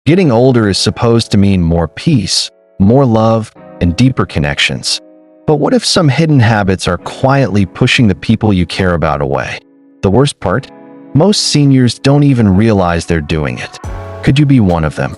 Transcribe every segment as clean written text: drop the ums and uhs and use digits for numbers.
Getting older is supposed to mean more peace, more love, and deeper connections. But what if some hidden habits are quietly pushing the people you care about away? The worst part? Most seniors don't even realize they're doing it. Could you be one of them?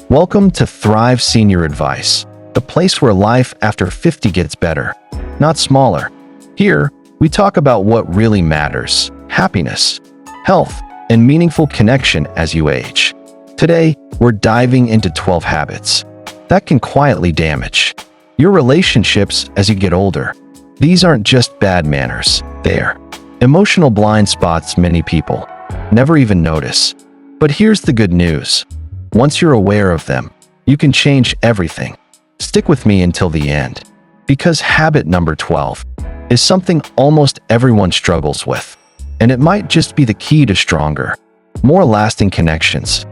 Welcome to Thrive Senior Advice, the place where life after 50 gets better, not smaller. Here, we talk about what really matters: happiness, health, and meaningful connection as you age. Today, we're diving into 12 habits that can quietly damage your relationships as you get older. These aren't just bad manners, they're emotional blind spots many people never even notice. But here's the good news. Once you're aware of them, you can change everything. Stick with me until the end, because habit number 12 is something almost everyone struggles with, and it might just be the key to stronger, more lasting connections.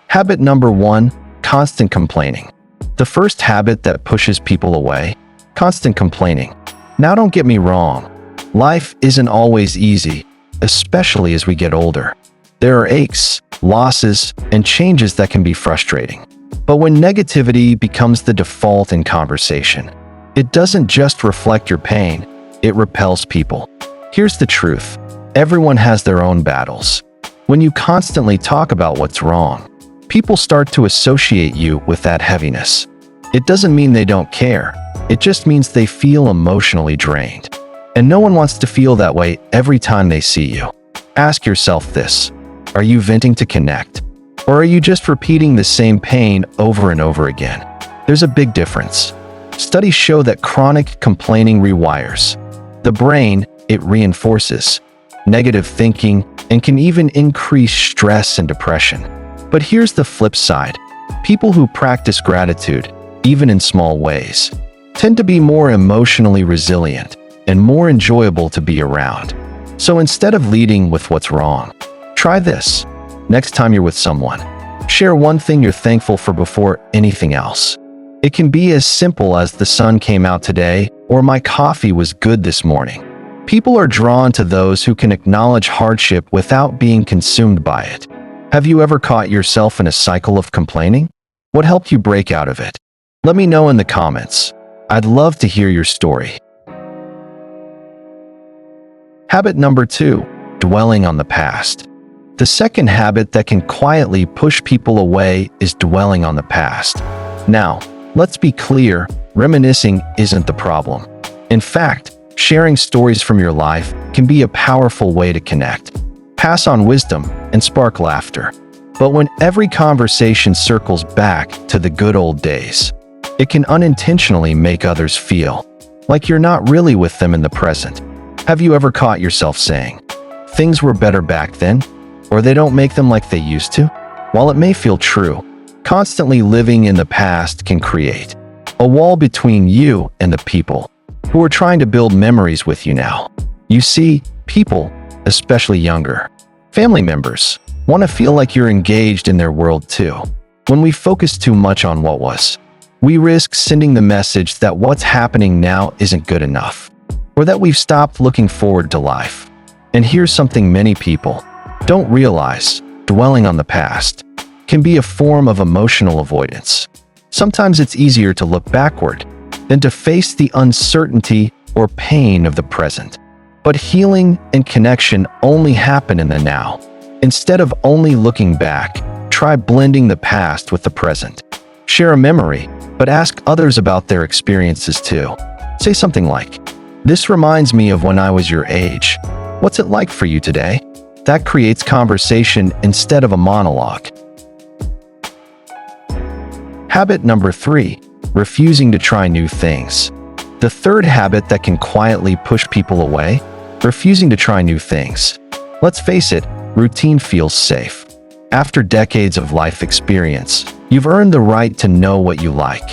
Habit number 1, constant complaining. The first habit that pushes people away: constant complaining. Now don't get me wrong, life isn't always easy, especially as we get older. There are aches, losses, and changes that can be frustrating. But when negativity becomes the default in conversation, it doesn't just reflect your pain, it repels people. Here's the truth: everyone has their own battles. When you constantly talk about what's wrong, people start to associate you with that heaviness. It doesn't mean they don't care, it just means they feel emotionally drained. And no one wants to feel that way every time they see you. Ask yourself this: are you venting to connect? Or are you just repeating the same pain over and over again? There's a big difference. Studies show that chronic complaining rewires the brain, it reinforces negative thinking, and can even increase stress and depression. But here's the flip side. People who practice gratitude, even in small ways, tend to be more emotionally resilient and more enjoyable to be around. So instead of leading with what's wrong, try this. Next time you're with someone, share one thing you're thankful for before anything else. It can be as simple as "the sun came out today," or "my coffee was good this morning." People are drawn to those who can acknowledge hardship without being consumed by it. Have you ever caught yourself in a cycle of complaining? What helped you break out of it? Let me know in the comments. I'd love to hear your story. Habit number 2, dwelling on the past. The second habit that can quietly push people away is dwelling on the past. Now, let's be clear, reminiscing isn't the problem. In fact, sharing stories from your life can be a powerful way to connect, pass on wisdom, and spark laughter. But when every conversation circles back to the good old days, it can unintentionally make others feel like you're not really with them in the present. Have you ever caught yourself saying, "Things were better back then," or "they don't make them like they used to"? While it may feel true, constantly living in the past can create a wall between you and the people who are trying to build memories with you now. You see, people, especially younger family members, want to feel like you're engaged in their world too. When we focus too much on what was, we risk sending the message that what's happening now isn't good enough, or that we've stopped looking forward to life. And here's something many people don't realize: dwelling on the past can be a form of emotional avoidance. Sometimes it's easier to look backward than to face the uncertainty or pain of the present. But healing and connection only happen in the now. Instead of only looking back, try blending the past with the present. Share a memory, but ask others about their experiences too. Say something like, "This reminds me of when I was your age. What's it like for you today?" That creates conversation instead of a monologue. Habit number 3, refusing to try new things. The third habit that can quietly push people away: refusing to try new things. Let's face it, routine feels safe. After decades of life experience, you've earned the right to know what you like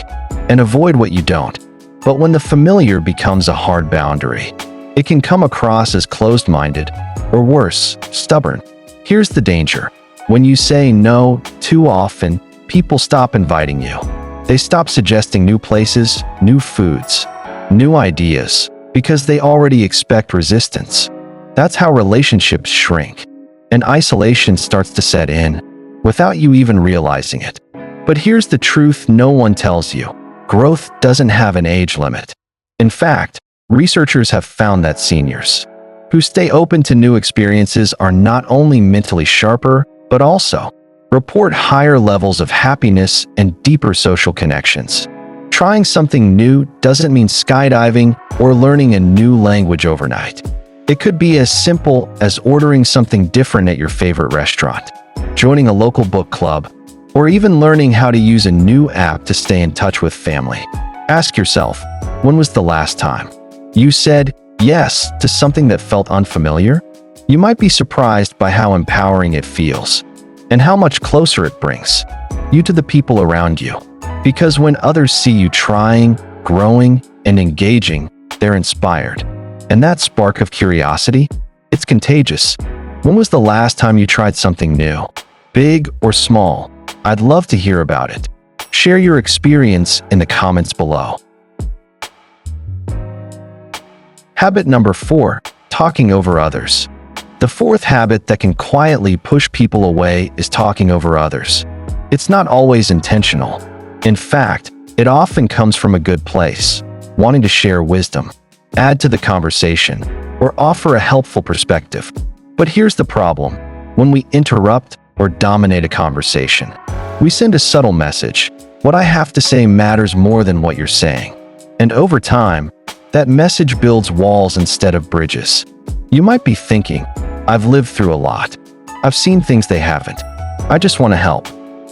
and avoid what you don't. But when the familiar becomes a hard boundary, it can come across as closed-minded, or worse, stubborn. Here's the danger. When you say no too often, people stop inviting you. They stop suggesting new places, new foods, new ideas, because they already expect resistance. That's how relationships shrink, and isolation starts to set in. without you even realizing it. But here's the truth no one tells you. Growth doesn't have an age limit. In fact, researchers have found that seniors who stay open to new experiences are not only mentally sharper, but also report higher levels of happiness and deeper social connections. Trying something new doesn't mean skydiving or learning a new language overnight. It could be as simple as ordering something different at your favorite restaurant, joining a local book club, or even learning how to use a new app to stay in touch with family. Ask yourself, when was the last time you said yes to something that felt unfamiliar? You might be surprised by how empowering it feels and how much closer it brings you to the people around you. Because when others see you trying, growing, and engaging, they're inspired. And that spark of curiosity, it's contagious. When was the last time you tried something new? Big or small? I'd love to hear about it. Share your experience in the comments below. Habit number 4, talking over others. The fourth habit that can quietly push people away is talking over others. It's not always intentional. In fact, it often comes from a good place, wanting to share wisdom, add to the conversation, or offer a helpful perspective. But here's the problem. When we interrupt or dominate a conversation, we send a subtle message. What I have to say matters more than what you're saying. And over time, that message builds walls instead of bridges. You might be thinking, I've lived through a lot. I've seen things they haven't. I just want to help.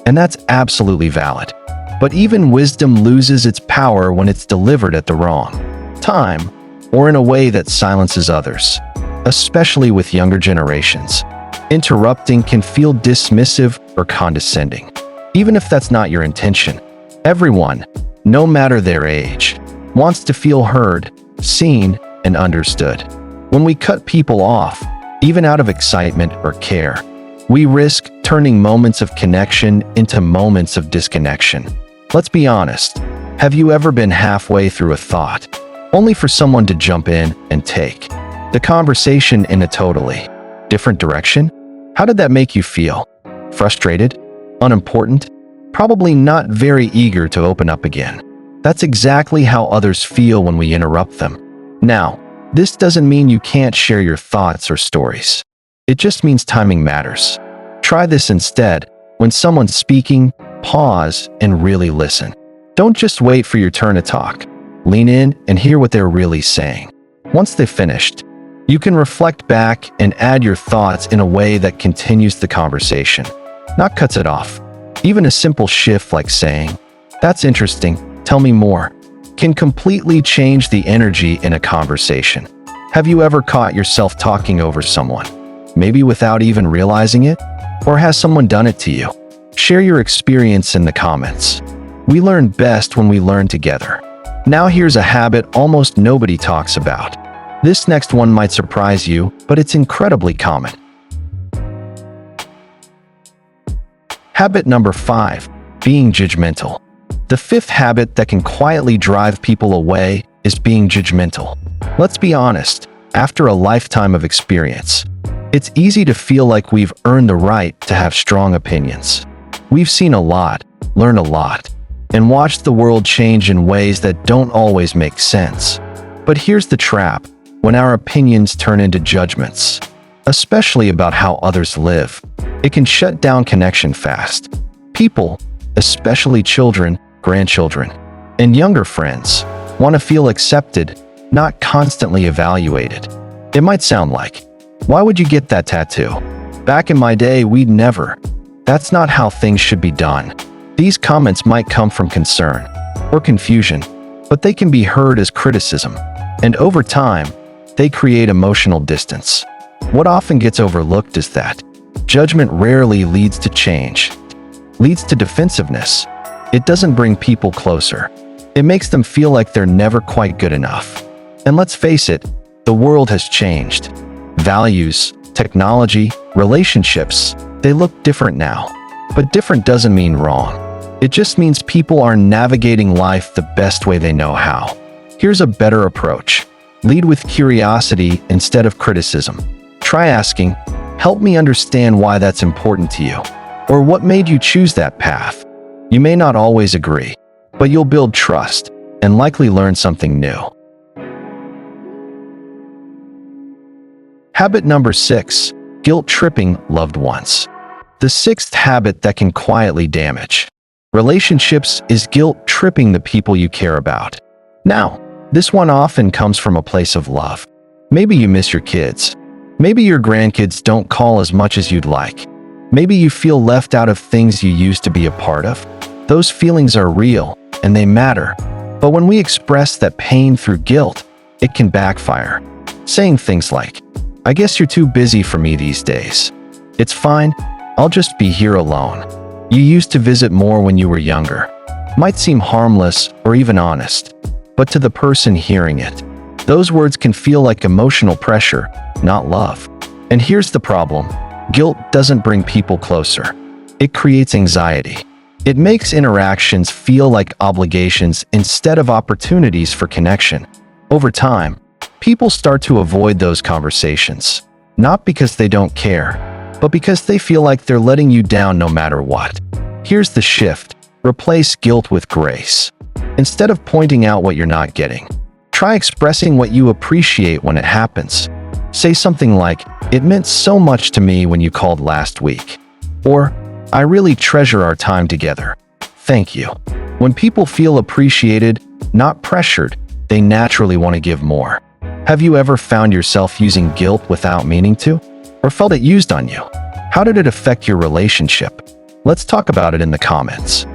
And that's absolutely valid. But even wisdom loses its power when it's delivered at the wrong time or in a way that silences others, especially with younger generations. Interrupting can feel dismissive or condescending, even if that's not your intention. Everyone, no matter their age, wants to feel heard, seen, and understood. When we cut people off, even out of excitement or care, we risk turning moments of connection into moments of disconnection. Let's be honest. Have you ever been halfway through a thought, only for someone to jump in and take the conversation in a totally different direction? How did that make you feel? Frustrated? Unimportant? Probably not very eager to open up again. That's exactly how others feel when we interrupt them. Now, this doesn't mean you can't share your thoughts or stories. It just means timing matters. Try this instead. When someone's speaking, pause and really listen. Don't just wait for your turn to talk. Lean in and hear what they're really saying. Once they've finished, you can reflect back and add your thoughts in a way that continues the conversation, not cuts it off. Even a simple shift like saying, "That's interesting, tell me more," can completely change the energy in a conversation. Have you ever caught yourself talking over someone, maybe without even realizing it? Or has someone done it to you? Share your experience in the comments. We learn best when we learn together. Now here's a habit almost nobody talks about. This next one might surprise you, but it's incredibly common. Habit number 5, being judgmental. The fifth habit that can quietly drive people away is being judgmental. Let's be honest, after a lifetime of experience, it's easy to feel like we've earned the right to have strong opinions. We've seen a lot, learned a lot, and watched the world change in ways that don't always make sense. But here's the trap. When our opinions turn into judgments, especially about how others live, it can shut down connection fast. People, especially children, grandchildren, and younger friends, want to feel accepted, not constantly evaluated. It might sound like, "Why would you get that tattoo? Back in my day, we'd never." That's not how things should be done. These comments might come from concern or confusion, but they can be heard as criticism. And over time, they create emotional distance. What often gets overlooked is that judgment rarely leads to change, leads to defensiveness. It doesn't bring people closer. It makes them feel like they're never quite good enough. And let's face it, the world has changed. Values, technology, relationships, they look different now. But different doesn't mean wrong. It just means people are navigating life the best way they know how. Here's a better approach. Lead with curiosity instead of criticism. Try asking, "Help me understand why that's important to you." Or what made you choose that path? You may not always agree, but you'll build trust and likely learn something new. Habit number 6, guilt-tripping loved ones. The sixth habit that can quietly damage relationships is guilt-tripping the people you care about. Now, this one often comes from a place of love. Maybe you miss your kids. Maybe your grandkids don't call as much as you'd like. Maybe you feel left out of things you used to be a part of. Those feelings are real and they matter. But when we express that pain through guilt, it can backfire. Saying things like, "I guess you're too busy for me these days. It's fine, I'll just be here alone. You used to visit more when you were younger." Might seem harmless or even honest, but to the person hearing it, those words can feel like emotional pressure, not love. And here's the problem. Guilt doesn't bring people closer. It creates anxiety. It makes interactions feel like obligations instead of opportunities for connection. Over time, people start to avoid those conversations, not because they don't care, but because they feel like they're letting you down no matter what. Here's the shift. Replace guilt with grace. Instead of pointing out what you're not getting, try expressing what you appreciate when it happens. Say something like, "It meant so much to me when you called last week." Or, "I really treasure our time together. Thank you." When people feel appreciated, not pressured, they naturally want to give more. Have you ever found yourself using guilt without meaning to? Or felt it used on you? How did it affect your relationship? Let's talk about it in the comments.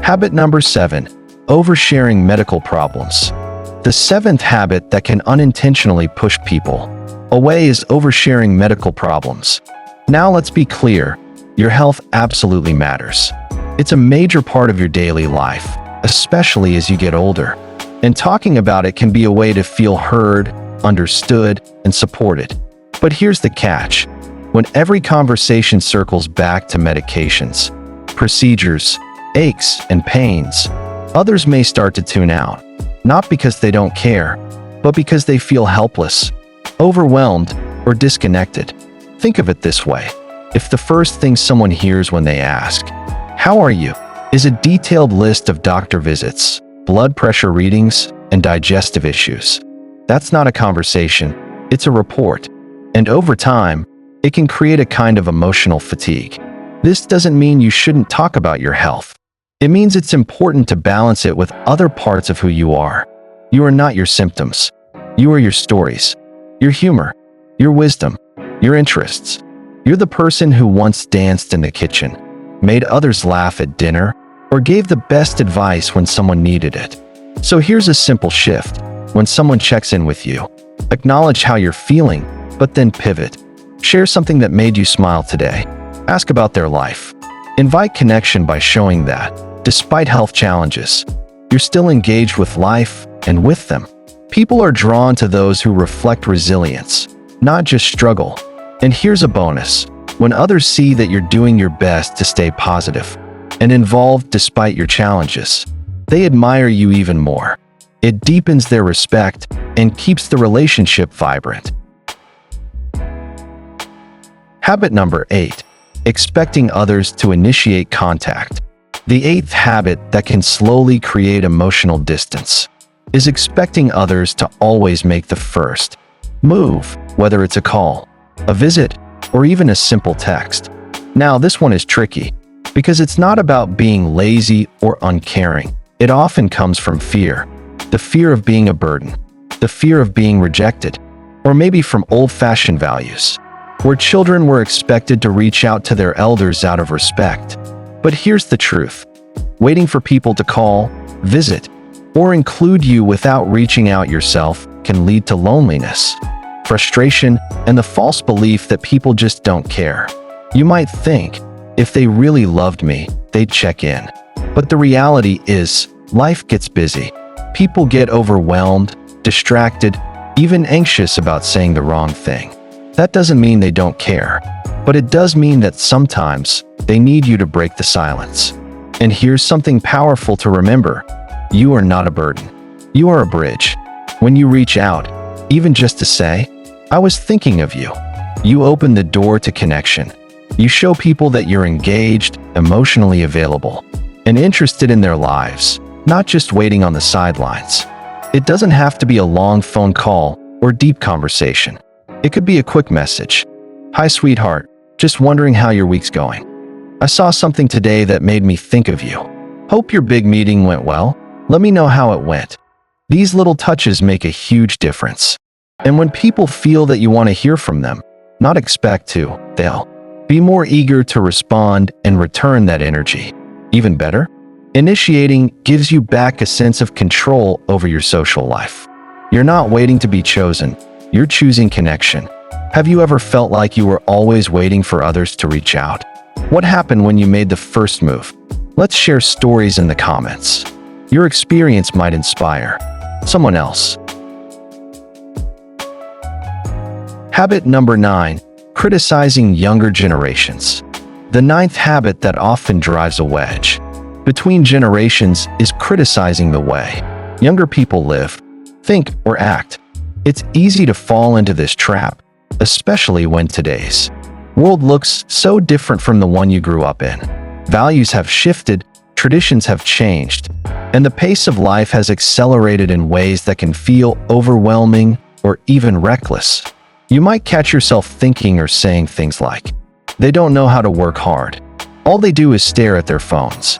Habit number 7, oversharing medical problems. The seventh habit that can unintentionally push people away is oversharing medical problems. Now let's be clear, your health absolutely matters. It's a major part of your daily life, especially as you get older. And talking about it can be a way to feel heard, understood, and supported. But here's the catch. When every conversation circles back to medications, procedures, aches, and pains, others may start to tune out. Not because they don't care, but because they feel helpless, overwhelmed, or disconnected. Think of it this way. If the first thing someone hears when they ask, "How are you?" is a detailed list of doctor visits, blood pressure readings, and digestive issues, that's not a conversation, it's a report. And over time, it can create a kind of emotional fatigue. This doesn't mean you shouldn't talk about your health. It means it's important to balance it with other parts of who you are. You are not your symptoms. You are your stories, your humor, your wisdom, your interests. You're the person who once danced in the kitchen, made others laugh at dinner, or gave the best advice when someone needed it. So here's a simple shift. When someone checks in with you, acknowledge how you're feeling, but then pivot. Share something that made you smile today. Ask about their life. Invite connection by showing that, despite health challenges, you're still engaged with life and with them. People are drawn to those who reflect resilience, not just struggle. And here's a bonus. When others see that you're doing your best to stay positive and involved despite your challenges, they admire you even more. It deepens their respect and keeps the relationship vibrant. Habit number 8, expecting others to initiate contact. The eighth habit that can slowly create emotional distance is expecting others to always make the first move, whether it's a call, a visit, or even a simple text. Now, this one is tricky because it's not about being lazy or uncaring. It often comes from fear. The fear of being a burden, the fear of being rejected, or maybe from old-fashioned values, where children were expected to reach out to their elders out of respect. But here's the truth. Waiting for people to call, visit, or include you without reaching out yourself can lead to loneliness, frustration, and the false belief that people just don't care. You might think, if they really loved me, they'd check in. But the reality is, life gets busy. People get overwhelmed, distracted, even anxious about saying the wrong thing. That doesn't mean they don't care, but it does mean that sometimes they need you to break the silence. And here's something powerful to remember. You are not a burden. You are a bridge. When you reach out, even just to say, "I was thinking of you," You open the door to connection. You show people that you're engaged, emotionally available, and interested in their lives, not just waiting on the sidelines. It doesn't have to be a long phone call or deep conversation. It could be a quick message. Hi, sweetheart. Just wondering how your week's going. I saw something today that made me think of you. Hope your big meeting went well. Let me know how it went. These little touches make a huge difference. And when people feel that you want to hear from them, not expect to, they'll be more eager to respond and return that energy. Even better, initiating gives you back a sense of control over your social life. You're not waiting to be chosen, you're choosing connection. Have you ever felt like you were always waiting for others to reach out? What happened when you made the first move? Let's share stories in the comments. Your experience might inspire someone else. Habit number 9, criticizing younger generations. The ninth habit that often drives a wedge between generations is criticizing the way younger people live, think, or act. It's easy to fall into this trap, especially when today's world looks so different from the one you grew up in. Values have shifted, traditions have changed, and the pace of life has accelerated in ways that can feel overwhelming or even reckless. You might catch yourself thinking or saying things like, "They don't know how to work hard. All they do is stare at their phones.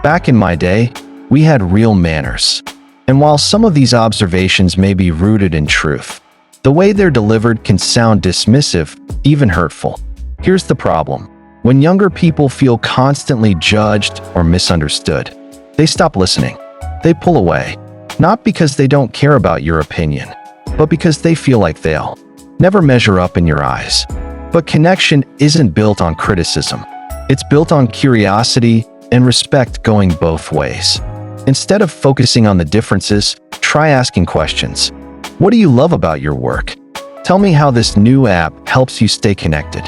Back in my day, we had real manners." And while some of these observations may be rooted in truth, the way they're delivered can sound dismissive, even hurtful. Here's the problem. When younger people feel constantly judged or misunderstood, they stop listening. They pull away, not because they don't care about your opinion, but because they feel like they'll never measure up in your eyes. But connection isn't built on criticism. It's built on curiosity and respect going both ways. Instead of focusing on the differences, try asking questions. What do you love about your work? Tell me how this new app helps you stay connected.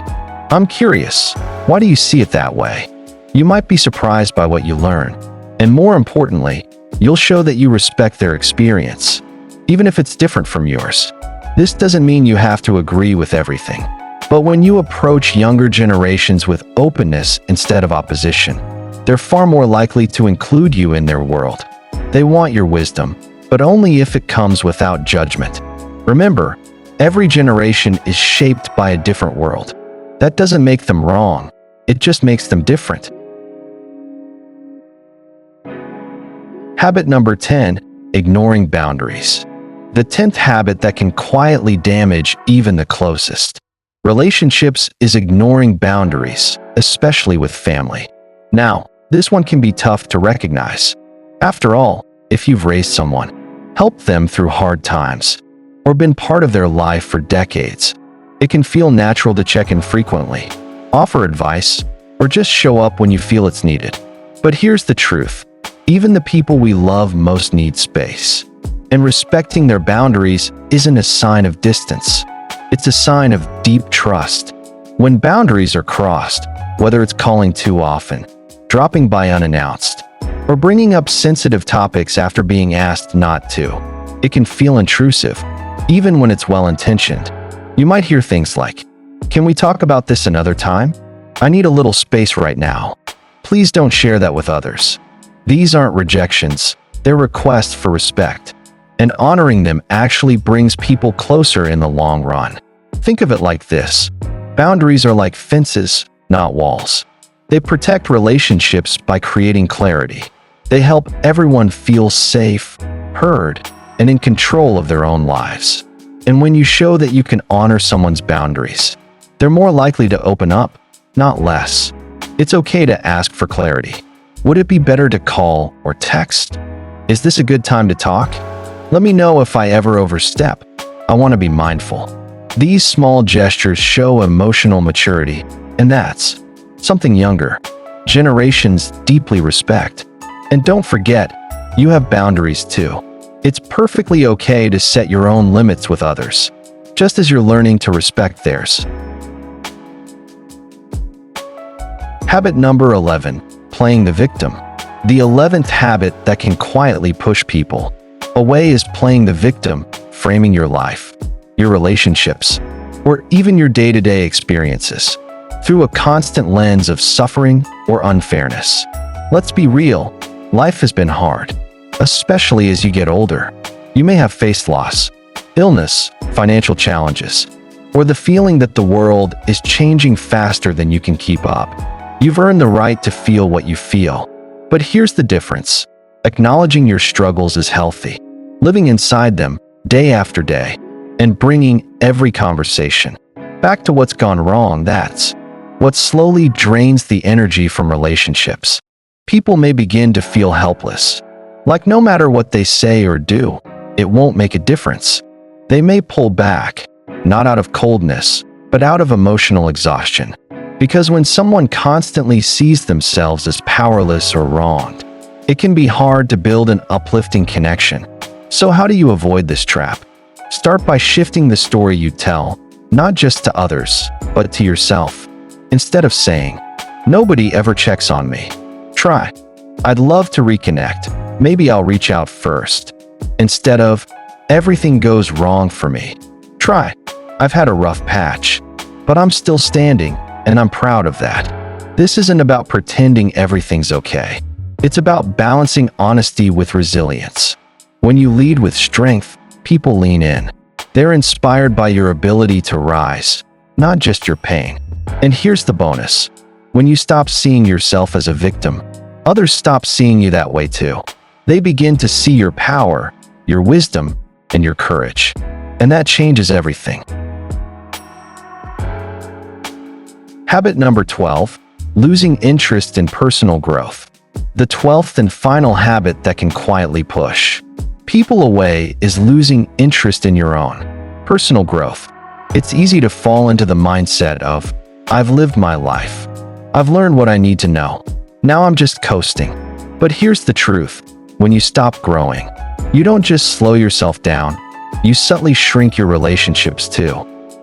I'm curious. Why do you see it that way? You might be surprised by what you learn. And more importantly, you'll show that you respect their experience, even if it's different from yours. This doesn't mean you have to agree with everything. But when you approach younger generations with openness instead of opposition, they're far more likely to include you in their world. They want your wisdom, but only if it comes without judgment. Remember, every generation is shaped by a different world. That doesn't make them wrong, it just makes them different. Habit number 10, ignoring boundaries. The 10th habit that can quietly damage even the closest relationships is ignoring boundaries, especially with family. Now, this one can be tough to recognize. After all, if you've raised someone, helped them through hard times, or been part of their life for decades, it can feel natural to check in frequently, offer advice, or just show up when you feel it's needed. But here's the truth. Even the people we love most need space. And respecting their boundaries isn't a sign of distance. It's a sign of deep trust. When boundaries are crossed, whether it's calling too often, dropping by unannounced, or bringing up sensitive topics after being asked not to, it can feel intrusive, even when it's well-intentioned. You might hear things like, "Can we talk about this another time? I need a little space right now. Please don't share that with others." These aren't rejections, they're requests for respect. And honoring them actually brings people closer in the long run. Think of it like this. Boundaries are like fences, not walls. They protect relationships by creating clarity. They help everyone feel safe, heard, and in control of their own lives. And when you show that you can honor someone's boundaries, they're more likely to open up, not less. It's okay to ask for clarity. Would it be better to call or text? Is this a good time to talk? Let me know if I ever overstep. I want to be mindful. These small gestures show emotional maturity, and that's something younger generations deeply respect. And don't forget, you have boundaries too. It's perfectly okay to set your own limits with others, just as you're learning to respect theirs. Habit number 11, playing the victim. The 11th habit that can quietly push people away is playing the victim, framing your life, your relationships, or even your day-to-day experiences, through a constant lens of suffering or unfairness. Let's be real, life has been hard, especially as you get older. You may have faced loss, illness, financial challenges, or the feeling that the world is changing faster than you can keep up. You've earned the right to feel what you feel. But here's the difference. Acknowledging your struggles is healthy. Living inside them day after day and bringing every conversation back to what's gone wrong, that's what slowly drains the energy from relationships. People may begin to feel helpless, like no matter what they say or do, it won't make a difference. They may pull back, not out of coldness, but out of emotional exhaustion. Because when someone constantly sees themselves as powerless or wronged, it can be hard to build an uplifting connection. So how do you avoid this trap? Start by shifting the story you tell, not just to others, but to yourself. Instead of saying, "Nobody ever checks on me," try, "I'd love to reconnect. Maybe I'll reach out first." Instead of, "Everything goes wrong for me," try, "I've had a rough patch, but I'm still standing, and I'm proud of that." This isn't about pretending everything's okay. It's about balancing honesty with resilience. When you lead with strength, people lean in. They're inspired by your ability to rise, not just your pain. And here's the bonus. When you stop seeing yourself as a victim, others stop seeing you that way too. They begin to see your power, your wisdom, and your courage. And that changes everything. Habit number 12, losing interest in personal growth. The 12th and final habit that can quietly push people away is losing interest in your own personal growth. It's easy to fall into the mindset of, "I've lived my life. I've learned what I need to know. Now I'm just coasting." But here's the truth. When you stop growing, you don't just slow yourself down, you subtly shrink your relationships too.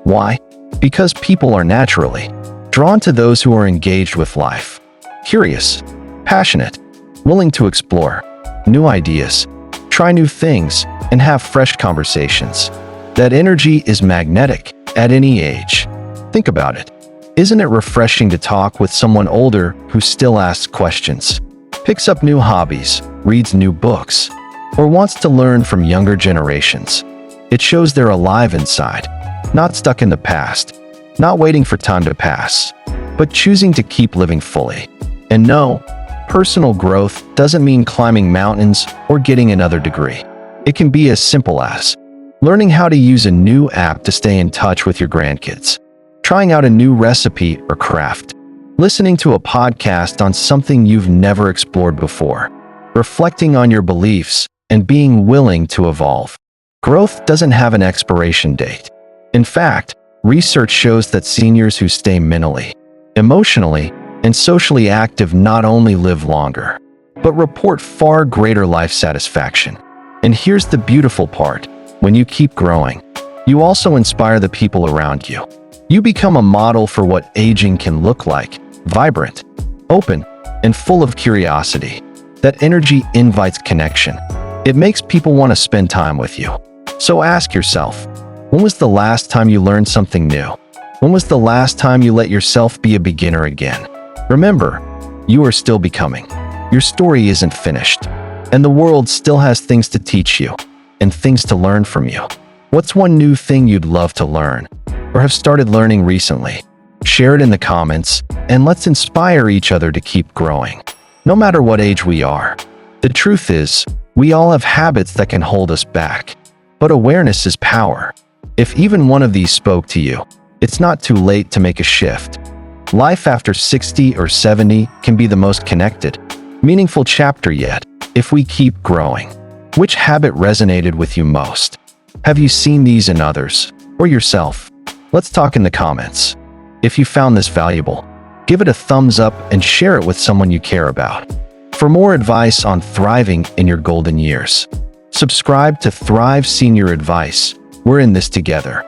Why? Because people are naturally drawn to those who are engaged with life, curious, passionate, willing to explore new ideas, try new things, and have fresh conversations. That energy is magnetic at any age. Think about it. Isn't it refreshing to talk with someone older who still asks questions, picks up new hobbies, reads new books, or wants to learn from younger generations? It shows they're alive inside, not stuck in the past, not waiting for time to pass, but choosing to keep living fully. And no, personal growth doesn't mean climbing mountains or getting another degree. It can be as simple as learning how to use a new app to stay in touch with your grandkids, trying out a new recipe or craft, listening to a podcast on something you've never explored before, reflecting on your beliefs, and being willing to evolve. Growth doesn't have an expiration date. In fact, research shows that seniors who stay mentally, emotionally, and socially active not only live longer, but report far greater life satisfaction. And here's the beautiful part. When you keep growing, you also inspire the people around you. You become a model for what aging can look like, vibrant, open, and full of curiosity. That energy invites connection. It makes people want to spend time with you. So ask yourself, when was the last time you learned something new? When was the last time you let yourself be a beginner again? Remember, you are still becoming. Your story isn't finished, and the world still has things to teach you and things to learn from you. What's one new thing you'd love to learn or have started learning recently? Share it in the comments, and let's inspire each other to keep growing, no matter what age we are. The truth is, we all have habits that can hold us back, but awareness is power. If even one of these spoke to you, it's not too late to make a shift. Life after 60 or 70 can be the most connected, meaningful chapter yet, if we keep growing. Which habit resonated with you most? Have you seen these in others or yourself? Let's talk in the comments. If you found this valuable, give it a thumbs up and share it with someone you care about. For more advice on thriving in your golden years, subscribe to Thrive Senior Advice. We're in this together.